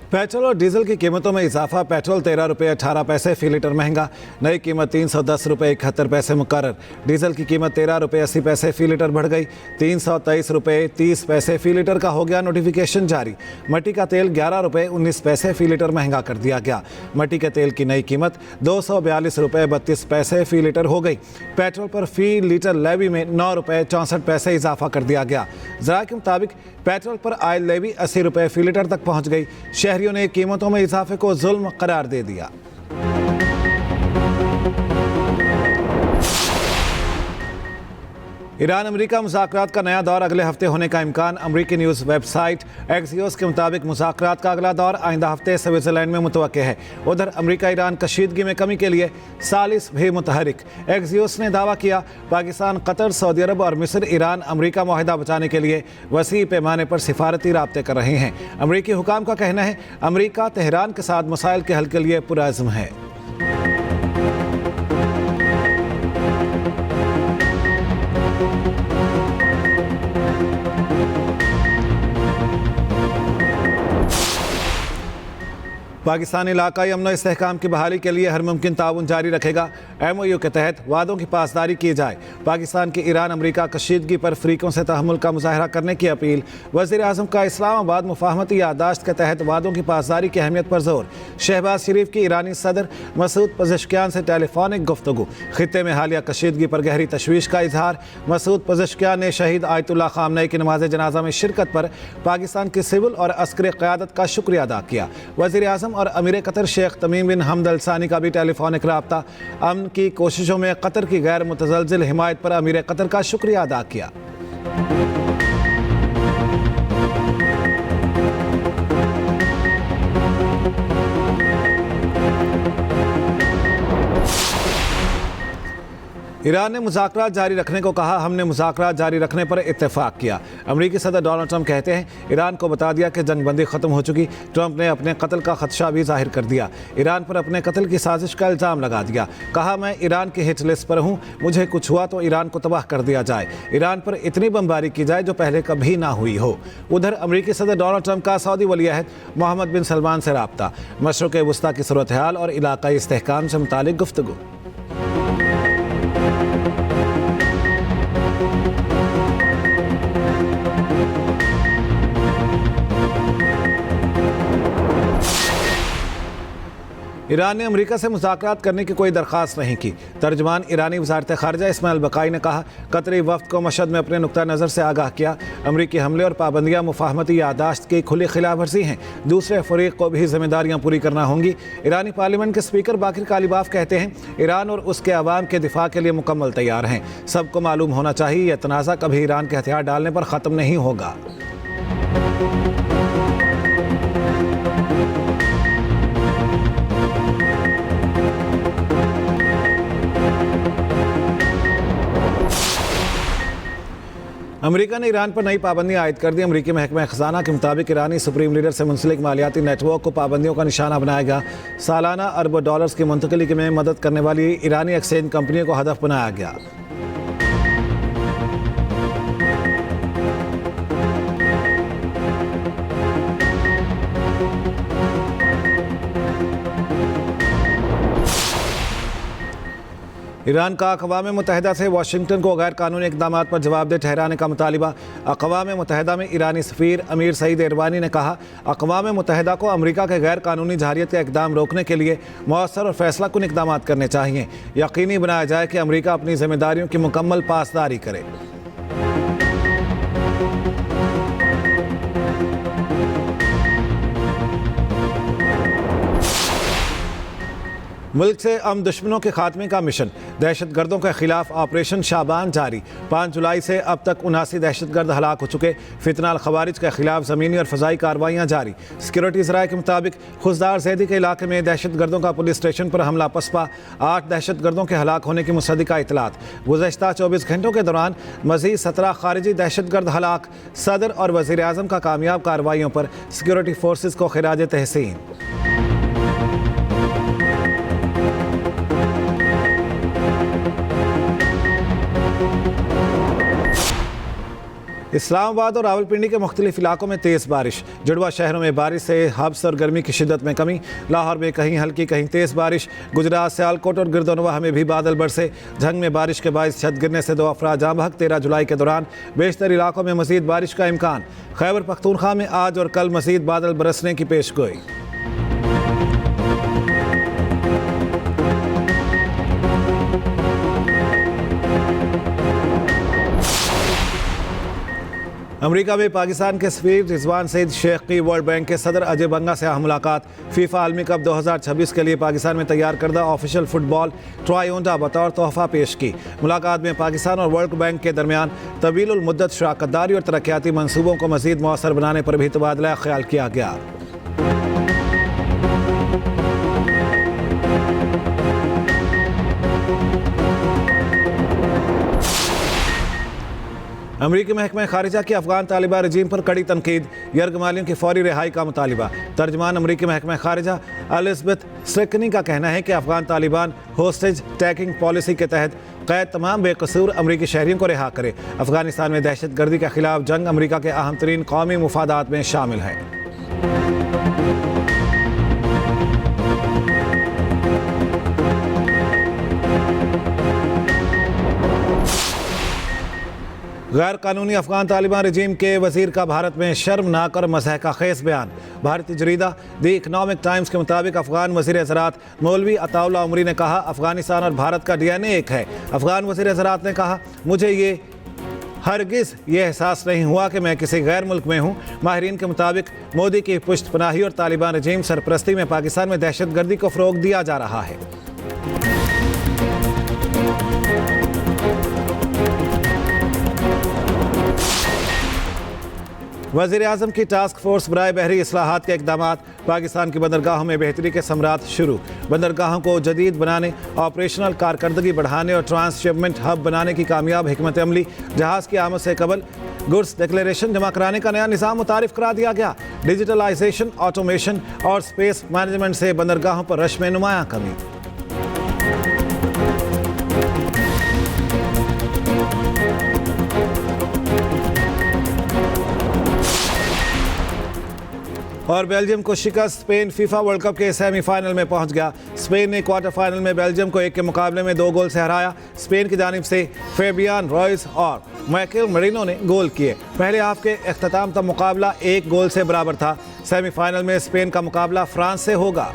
Petrol और diesel की कीमतों में इजाफा। पेट्रोल 13 रुपये 18 पैसे फी लीटर महंगा। नई कीमत 310 रुपये 71 पैसे मुकर्रर। डीजल की कीमत 13 रुपये 80 पैसे फी लीटर बढ़ गई। 323 रुपये 30 पैसे फी लीटर का हो गया नोटिफिकेशन जारी। मट्टी का तेल 11 रुपये 19 पैसे फी लीटर महंगा कर दिया गया। मट्टी के तेल की नई कीमत 242 रुपये 32 पैसे फी लीटर हो गई। पेट्रोल पर फी लीटर लेवी में 9 रुपये 64 पैसे इजाफा कर दिया गया। ज़रा के मुताबिक पेट्रोल पर आयल लेवी 80 रुपये फी लीटर तक पहुँच गई। शहरियों ने कीमतों में इजाफे को जुल्म करार दे दिया। ईरान अमेरिका मुज़ाकरात का नया दौर अगले हफ्ते होने का इम्कान। अमेरिकी न्यूज़ वेबसाइट एक्सियोस के मुताबिक मुज़ाकरात का अगला दौर आइंदा हफ्ते स्विट्ज़रलैंड में मुतवक्के है। उधर अमेरिका ईरान कशीदगी में कमी के लिए सालिस भी मुतहरिक। एक्सियोस ने दावा किया पाकिस्तान, कतर, सऊदी अरब और मिस्र ईरान अमेरिका मुआहिदा बचाने के लिए वसी पैमाने पर सिफारती राब्ते कर रहे हैं। अमेरिकी हुकाम का कहना है अमेरिका तेहरान के साथ मसाइल के हल के लिए पुरअज़्म है। पाकिस्तानी इलाकाई अमन इस्तेहकाम की बहाली के लिए हर मुमकिन ताउन जारी रखेगा। MOU के तहत वादों की पासदारी की जाए। पाकिस्तान की ईरान अमेरिका कशीदगी पर फरीकों से तहम्मुल का मुजाहरा करने की अपील। वज़ीर आज़म का इस्लामाबाद मुफाहमती यादाश्त के तहत वादों की पासदारी की अहमियत पर जोर। शहबाज शरीफ की ईरानी सदर मसूद पज़ेश्कियान से टेलीफोनिक गुफ्तगू। खित्ते में हालिया कशीदगी पर गहरी तशवीश का इजहार। मसूद पज़ेश्कियान ने शहीद आयतुल्लाह ख़ामनेई की नमाज जनाजा में शिरकत पर पाकिस्तान की सिविल और अस्करी क़यादत का शुक्रिया अदा किया। वज़ीर आज़म और अमीर कतर शेख तमीम बिन हमद अल सानी का भी टेलीफोनिक राब्ता। अमन की कोशिशों में कतर की गैर मुतज़लज़िल हिमायत पर अमीर कतर का शुक्रिया अदा किया। ईरान ने मुज़ाकरात जारी रखने को कहा। हमने मुज़ाकरात जारी रखने पर इत्तेफाक किया। अमेरिकी सदर डोनाल्ड ट्रंप कहते हैं ईरान को बता दिया कि जंगबंदी ख़त्म हो चुकी। ट्रंप ने अपने कत्ल का खदशा भी जाहिर कर दिया। ईरान पर अपने कत्ल की साजिश का इल्ज़ाम लगा दिया। कहा मैं ईरान के हिट लिस्ट पर हूँ, मुझे कुछ हुआ तो ईरान को तबाह कर दिया जाए। ईरान पर इतनी बमबारी की जाए जो पहले कभी ना हुई हो। उधर अमेरिकी सदर डोनाल्ड ट्रंप का सऊदी वली अहद मोहम्मद बिन सलमान से रब्ता। मशरक़ वस्ता की सूरत हाल और इलाकाई इस्तेहकाम से मुतालिक गुफ्तगू। ईरान ने अमेरिका से मुज़ाकरात करने की कोई दरख्वास्त नहीं की। तर्जमान ईरानी वज़ारत ख़ारिजा इस्माइल बकाई ने कहा कतरी वफ़द को मशहद में अपने नुक्ता नज़र से आगाह किया। अमेरिकी हमले और पाबंदियाँ मुफाहमती यादाश्त की खुली खिलाफ वर्जी हैं। दूसरे फ़रीक़ को भी जिम्मेदारियाँ पूरी करना होंगी। ईरानी पार्लियामेंट के स्पीकर बाकिर कालीबाफ कहते हैं ईरान और उसके अवाम के दिफा के लिए मुकम्मल तैयार हैं। सबको मालूम होना चाहिए यह तनाज़ा कभी ईरान के हथियार डालने पर ख़त्म नहीं होगा। अमेरिका ने ईरान पर नई पाबंदियां आयद कर दी। अमेरिकी महकमा खजाना के मुताबिक ईरानी सुप्रीम लीडर से मुंसलिक मालियाती नेटवर्क को पाबंदियों का निशाना बनाया गया। सालाना अरबों डॉलर्स की मुंतकिली में मदद करने वाली ईरानी एक्सचेंज कंपनियों को हदफ बनाया गया। ईरान का अक़वाम मुत्तहिदा से वाशिंगटन को गैर कानूनी इक़दाम पर जवाबदेह ठहराने का मुतालिबा। अक़वाम मुत्तहिदा में ईरानी सफ़ीर अमीर सईद एरवानी ने कहा अक़वाम मुत्तहिदा को अमेरिका के गैर कानूनी जारियत के इक़दाम रोकने के लिए मौसर और फैसला कुन इक़दाम करने चाहिए। यकीनी बनाया जाए कि अमेरिका अपनी ज़िम्मेदारियों की मुकम्मल पासदारी करे। मुल्क से अमन दुश्मनों के खात्मे का मिशन। दहशत गर्दों के खिलाफ ऑपरेशन शाबान जारी। 5 जुलाई से अब तक 79 दहशत गर्द हलाक हो चुके। फितना अल खवारिज के खिलाफ ज़मीनी और फ़ज़ाई कार्रवाइयाँ जारी। सिक्योरिटी ज़राए के मुताबिक खुशदार ज़ैदी के इलाके में दहशत गर्दों का पुलिस स्टेशन पर हमला पसपा। 8 दहशत गर्दों के हलाक होने की मुसद्दिक़ा इतलात। गुज़श्ता 24 घंटों के दौरान मज़ीद 17 खारिजी दहशत गर्द हलाक। सदर और वज़ीर आज़म का कामयाब कार्रवाइयों पर सिक्योरिटी फोर्सेस को खिराज तहसीन। इस्लामाबाद और रावलपिंडी के मुख्तलिफ इलाकों में तेज़ बारिश। जुड़वा शहरों में बारिश से हब्स और गर्मी की शिद्दत में कमी। लाहौर में कहीं हल्की कहीं तेज़ बारिश। गुजरात, सियालकोट और गिरदोनवाह में भी बादल बरसे। झंग में बारिश के बायस छत गिरने से 2 अफराद जाँ बहक। 13 जुलाई के दौरान बेशतर इलाकों में मज़ीद बारिश का इम्कान। खैबर पख्तूनख्वा में आज और कल मज़ीद बादल बरसने की पेशगोई। अमेरिका में पाकिस्तान के सफीर रिजवान सईद शेख की वर्ल्ड बैंक के सदर अजय बंगा से मुलाकात। फीफा आलमी कप 2026 के लिए पाकिस्तान में तैयार करदा ऑफिशियल फुटबॉल ट्रायोंडा बतौर तोहफा पेश की। मुलाकात में पाकिस्तान और वर्ल्ड बैंक के दरमियान तवील मुद्दत शराकतदारी और तरक्याती मनसूबों को मज़ीद मौसर बनाने पर भी तबादला ख्याल किया गया। अमरीकी महकमा खारिजा की अफगान तालिबान रजीम पर कड़ी तनकीद। यरगमालियों की फौरी रिहाई का मुतालिबा। तर्जमान अमरीकी महकमा खारिजा एलिज़ाबेथ स्ट्रैकनी का कहना है कि Afghan Taliban hostage taking policy के तहत कैद तमाम बेकसूर अमरीकी शहरियों को रिहा करे। अफगानिस्तान में दहशत गर्दी के खिलाफ जंग अमरीका के अहम तरीन कौमी मुफादात में शामिल है। गैर कानूनी अफगान तालिबान रजीम के वजीर का भारत में शर्मनाक और मज़हका खेज बयान। भारतीय जरीदा द इकनॉमिक टाइम्स के मुताबिक अफगान वज़ीर ज़राअत मौलवी अताउल्लाह उमरी ने कहा, अफगानिस्तान और भारत का DNA एक है। अफगान वज़ीर ज़राअत ने कहा, मुझे हरगिज़ ये एहसास नहीं हुआ कि मैं किसी गैर मुल्क में हूँ। माहिरीन के मुताबिक मोदी की पुष्ट पनाही और तालिबान रजीम सरपरस्ती में पाकिस्तान में दहशत गर्दी को फ़रोग़ दिया जा रहा है। वज़ीर आज़म की टास्क फोर्स बराए बहरी इस्लाहात के इक़दामात। पाकिस्तान की बंदरगाहों में बेहतरी के समरात शुरू। बंदरगाहों को जदीद बनाने, ऑपरेशनल कारकर्दगी बढ़ाने और ट्रांसशिपमेंट हब बनाने की कामयाब हिकमत अमली। जहाज़ की आमद से कबल गुड्स डिक्लेरेशन जमा कराने का नया निज़ाम मुतारिफ करा दिया गया। डिजिटलाइजेशन, ऑटोमेशन और स्पेस मैनेजमेंट से बंदरगाहों पर रश में नुमायां कमी। और बेल्जियम को शिकस्त। स्पेन फीफा वर्ल्ड कप के सेमीफाइनल में पहुंच गया। स्पेन ने क्वार्टर फाइनल में बेल्जियम को 1 के मुकाबले में 2 गोल से हराया। स्पेन की जानिब से फेबियान रॉयस और माइकल मरीनो ने गोल किए। पहले हाफ के अख्ताम तक मुकाबला 1 गोल से बराबर था। सेमीफाइनल में स्पेन का मुकाबला फ्रांस से होगा।